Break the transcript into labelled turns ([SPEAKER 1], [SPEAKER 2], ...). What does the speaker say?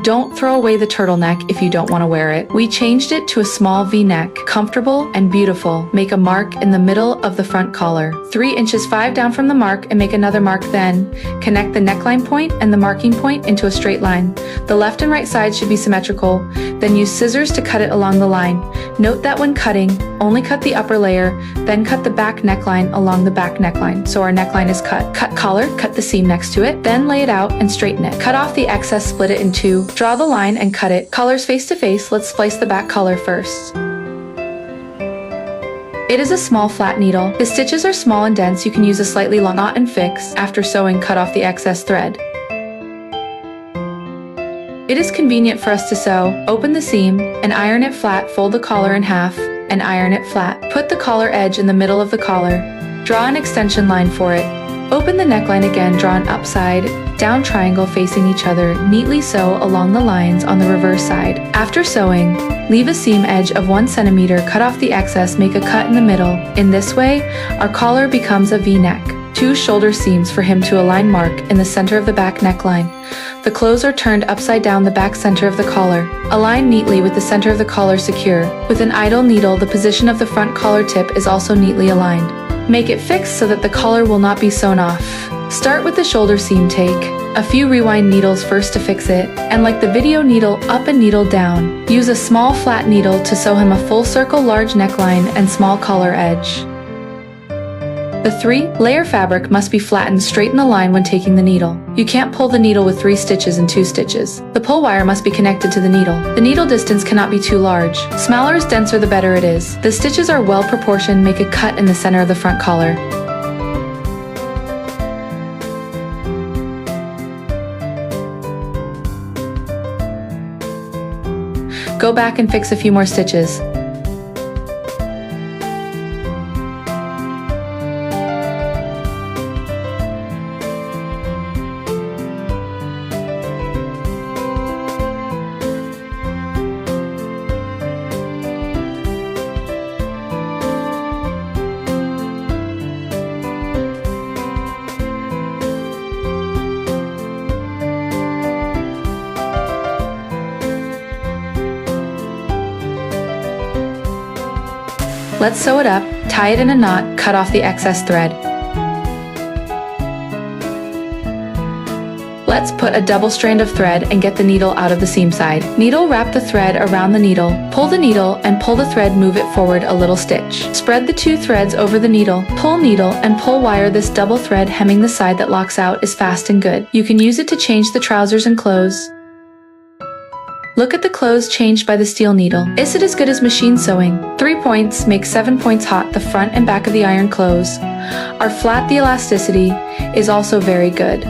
[SPEAKER 1] Don't throw away the turtleneck if you don't want to wear it. We changed it to a small V-neck, comfortable and beautiful. Make a mark in the middle of the front collar. 3 inches 5 down from the mark and make another mark, then connect the neckline point and the marking point into a straight line. The left and right sides should be symmetrical, then use scissors to cut it along the line. Note that when cutting, only cut the upper layer, then cut the back neckline along the back neckline, so our neckline is cut. Cut collar, cut the seam next to it, then lay it out and straighten it. Cut off the excess, split it in 2. Draw the line and cut it. Collars face to face. Let's splice the back collar first. It is a small flat needle. The stitches are small and dense. You can use a slightly long knot and fix. After sewing, cut off the excess thread. It is convenient for us to sew. Open the seam and iron it flat. Fold the collar in half and iron it flat. Put the collar edge in the middle of the collar. Draw an extension line for it. Open the neckline again, draw an upside down triangle facing each other. Neatly sew along the lines on the reverse side. After sewing, leave a seam edge of 1 centimeter, cut off the excess, make a cut in the middle. In this way, our collar becomes a V-neck. 2 shoulder seams for him to align mark in the center of the back neckline. The clothes are turned upside down the back center of the collar. Align neatly with the center of the collar secure. With an idle needle, the position of the front collar tip is also neatly aligned. Make it fixed so that the collar will not be sewn off. Start with the shoulder seam, take a few rewind needles first to fix it, and like the video, needle up and needle down. Use a small flat needle to sew him a full circle large neckline and small collar edge. The 3-layer fabric must be flattened straight in the line when taking the needle. You can't pull the needle with 3 stitches and 2 stitches. The pull wire must be connected to the needle. The needle distance cannot be too large. Smaller is denser, the better it is. The stitches are well proportioned. Make a cut in the center of the front collar. Go back and fix a few more stitches. Let's sew it up, tie it in a knot, cut off the excess thread. Let's put a double strand of thread and get the needle out of the seam side. Needle, wrap the thread around the needle, pull the needle and pull the thread, move it forward a little stitch. Spread the 2 threads over the needle, pull needle and pull wire. This double thread hemming the side that locks out is fast and good. You can use it to change the trousers and clothes. Look at the clothes changed by the steel needle. Is it as good as machine sewing? 3 points make 7 points hot. The front and back of the iron clothes are flat. The elasticity is also very good.